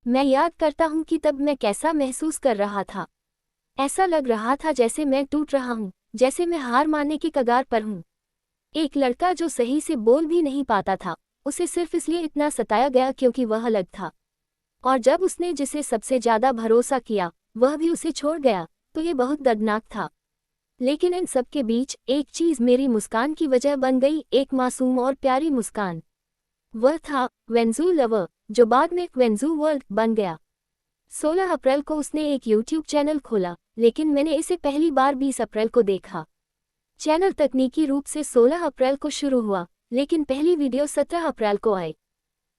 मैं याद करता हूँ कि तब मैं कैसा महसूस कर रहा था। ऐसा लग रहा था जैसे मैं टूट रहा हूँ, जैसे मैं हार मानने की कगार पर हूँ। एक लड़का जो सही से बोल भी नहीं पाता था, उसे सिर्फ इसलिए इतना सताया गया क्योंकि वह अलग था। और जब उसने जिसे सबसे ज्यादा भरोसा किया, वह भी उसे छोड़ गया, तो ये बहुत दर्दनाक था। लेकिन इन सब के बीच एक चीज मेरी मुस्कान की वजह बन गई, एक मासूम और प्यारी मुस्कान। वह था वेंजू लवर, जो बाद में वेंजू वर्ल्ड बन गया। 16 अप्रैल को उसने एक यूट्यूब चैनल खोला, लेकिन मैंने इसे पहली बार 20 अप्रैल को देखा। चैनल तकनीकी रूप से 16 अप्रैल को शुरू हुआ, लेकिन पहली वीडियो 17 अप्रैल को आई।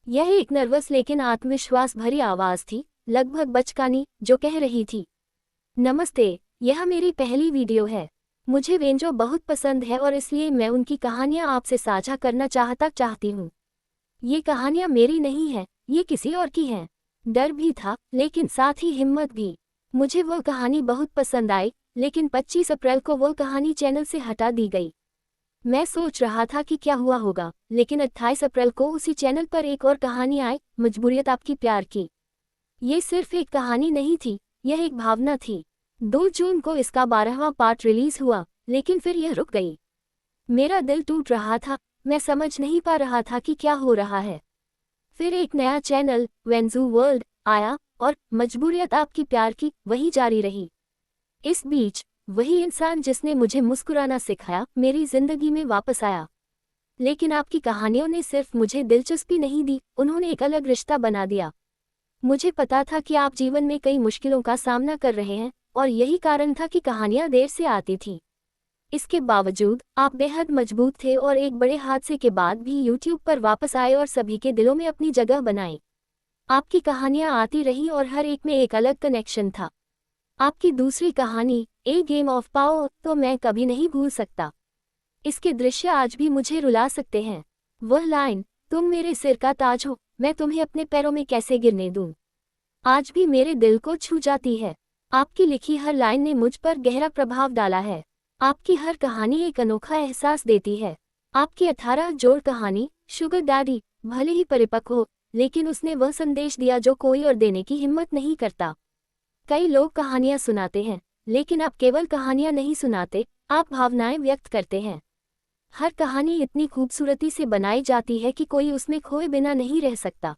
यह एक नर्वस लेकिन आत्मविश्वास भरी आवाज थी, लगभग बचकानी, जो कह रही थी, नमस्ते, यह मेरी पहली वीडियो है। मुझे वेंजो बहुत पसंद है और इसलिए मैं उनकी कहानियां आपसे साझा करना चाहती हूँ। ये कहानियां मेरी नहीं हैं, ये किसी और की हैं। डर भी था, लेकिन साथ ही हिम्मत भी। मुझे वह कहानी बहुत पसंद आई, लेकिन 25 अप्रैल को वह कहानी चैनल से हटा दी गई। मैं सोच रहा था कि क्या हुआ होगा, लेकिन 28 अप्रैल को उसी चैनल पर एक और कहानी आई, मजबूरियत आपकी प्यार की। ये सिर्फ एक कहानी नहीं थी, यह एक भावना थी। 2 जून को इसका 12वां पार्ट रिलीज हुआ, लेकिन फिर यह रुक गई। मेरा दिल टूट रहा था, मैं समझ नहीं पा रहा था कि क्या हो रहा है। फिर एक नया चैनल, वेंजू वर्ल्ड, आया, और मजबूरियत आपकी प्यार की वही जारी रही। इस बीच वही इंसान जिसने मुझे मुस्कुराना सिखाया, मेरी जिंदगी में वापस आया। लेकिन आपकी कहानियों ने सिर्फ मुझे दिलचस्पी नहीं दी, उन्होंने एक अलग रिश्ता बना दिया। मुझे पता था कि आप जीवन में कई मुश्किलों का सामना कर रहे हैं, और यही कारण था कि कहानियां देर से आती थीं। इसके बावजूद आप बेहद मजबूत थे और एक बड़े हादसे के बाद भी यूट्यूब पर वापस आए और सभी के दिलों में अपनी जगह बनाई। आपकी कहानियां आती रहीं और हर एक में एक अलग कनेक्शन था। आपकी दूसरी कहानी, ए गेम ऑफ पावर, तो मैं कभी नहीं भूल सकता। इसके दृश्य आज भी मुझे रुला सकते हैं। वह लाइन, तुम मेरे सिर का ताज हो, मैं तुम्हें अपने पैरों में कैसे गिरने दूं, आज भी मेरे दिल को छू जाती है। आपकी लिखी हर लाइन ने मुझ पर गहरा प्रभाव डाला है। आपकी हर कहानी एक अनोखा एहसास देती है। आपकी 18 जोड़ कहानी, शुगर डैडी, भले ही परिपक्व हो, लेकिन उसने वह संदेश दिया जो कोई और देने की हिम्मत नहीं करता। कई लोग कहानियां सुनाते हैं, लेकिन आप केवल कहानियां नहीं सुनाते, आप भावनाएं व्यक्त करते हैं। हर कहानी इतनी खूबसूरती से बनाई जाती है कि कोई उसमें खोए बिना नहीं रह सकता।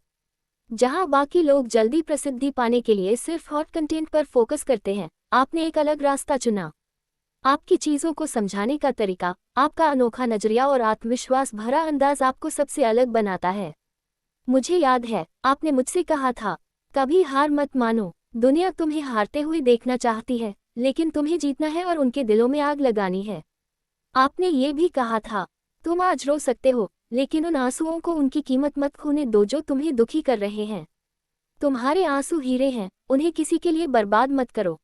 जहां बाकी लोग जल्दी प्रसिद्धि पाने के लिए सिर्फ हॉट कंटेंट पर फोकस करते हैं, आपने एक अलग रास्ता चुना। आपकी चीजों को समझाने का तरीका, आपका अनोखा नजरिया और आत्मविश्वास भरा अंदाज आपको सबसे अलग बनाता है। मुझे याद है, आपने मुझसे कहा था, कभी हार मत मानो, दुनिया तुम्हें हारते हुए देखना चाहती है, लेकिन तुम्हें जीतना है और उनके दिलों में आग लगानी है। आपने ये भी कहा था, तुम आज रो सकते हो, लेकिन उन आंसुओं को उनकी कीमत मत खोने दो जो तुम्हें दुखी कर रहे हैं। तुम्हारे आंसू हीरे हैं, उन्हें किसी के लिए बर्बाद मत करो।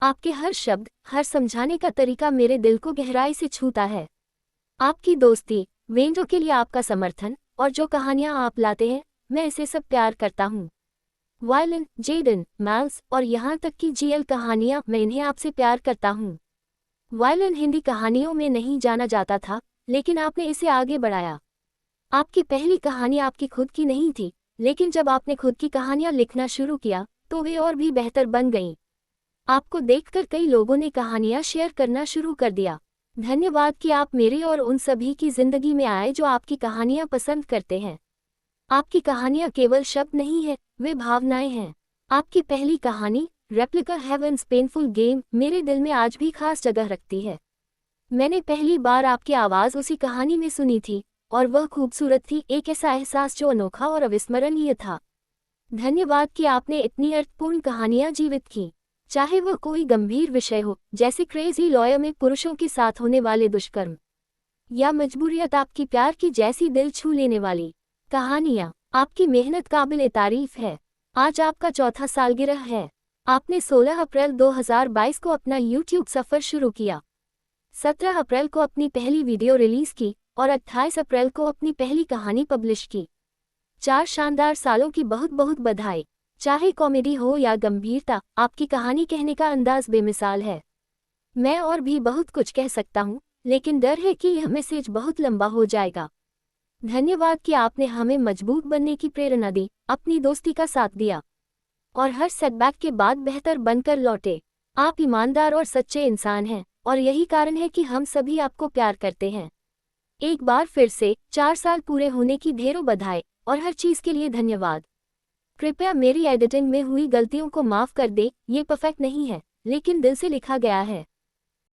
आपके हर शब्द, हर समझाने का तरीका मेरे दिल को गहराई से छूता है। आपकी दोस्ती, वेंजो के लिए आपका समर्थन, और जो कहानियां आप लाते हैं, मैं इसे सब प्यार करता हूँ। वायलन, जेडन, मैल्स और यहाँ तक कि जीएल कहानियां, मैं इन्हें आपसे प्यार करता हूँ। वायलन हिंदी कहानियों में नहीं जाना जाता था, लेकिन आपने इसे आगे बढ़ाया। आपकी पहली कहानी आपकी खुद की नहीं थी, लेकिन जब आपने खुद की कहानियां लिखना शुरू किया, तो वे और भी बेहतर बन गईं। आपको देखकर कई लोगों ने कहानियां शेयर करना शुरू कर दिया। धन्यवाद कि आप मेरे और उन सभी की जिंदगी में आए जो आपकी कहानियां पसंद करते हैं। आपकी कहानियां केवल शब्द नहीं है, वे भावनाएं हैं। आपकी पहली कहानी, रेप्लिका हेवंस पेनफुल गेम, मेरे दिल में आज भी खास जगह रखती है। मैंने पहली बार आपकी आवाज़ उसी कहानी में सुनी थी, और वह खूबसूरत थी, एक ऐसा एहसास जो अनोखा और अविस्मरणीय था। धन्यवाद कि आपने इतनी अर्थपूर्ण कहानियां जीवित की, चाहे वह कोई गंभीर विषय हो, जैसे क्रेजी लॉयर में पुरुषों के साथ होने वाले दुष्कर्म, या मजबूरियत आपकी प्यार की जैसी दिल छू लेने वाली कहानियां। आपकी मेहनत काबिल तारीफ है। आज आपका चौथा सालगिरह है। आपने 16 अप्रैल 2022 को अपना यूट्यूब सफ़र शुरू किया, 17 अप्रैल को अपनी पहली वीडियो रिलीज की, और 28 अप्रैल को अपनी पहली कहानी पब्लिश की। 4 शानदार सालों की बहुत बहुत बधाई। चाहे कॉमेडी हो या गंभीरता, आपकी कहानी कहने का अंदाज बेमिसाल है। मैं और भी बहुत कुछ कह सकता हूँ, लेकिन डर है कि यह मैसेज बहुत लंबा हो जाएगा। धन्यवाद कि आपने हमें मजबूत बनने की प्रेरणा दी, अपनी दोस्ती का साथ दिया। और हर सेटबैक के बाद बेहतर बनकर लौटे। आप ईमानदार और सच्चे इंसान हैं और यही कारण है कि हम सभी आपको प्यार करते हैं। एक बार फिर से 4 साल पूरे होने की ढेरों बधाई और हर चीज़ के लिए धन्यवाद। कृपया मेरी एडिटिंग में हुई गलतियों को माफ़ कर दें, ये परफेक्ट नहीं है, लेकिन दिल से लिखा गया है।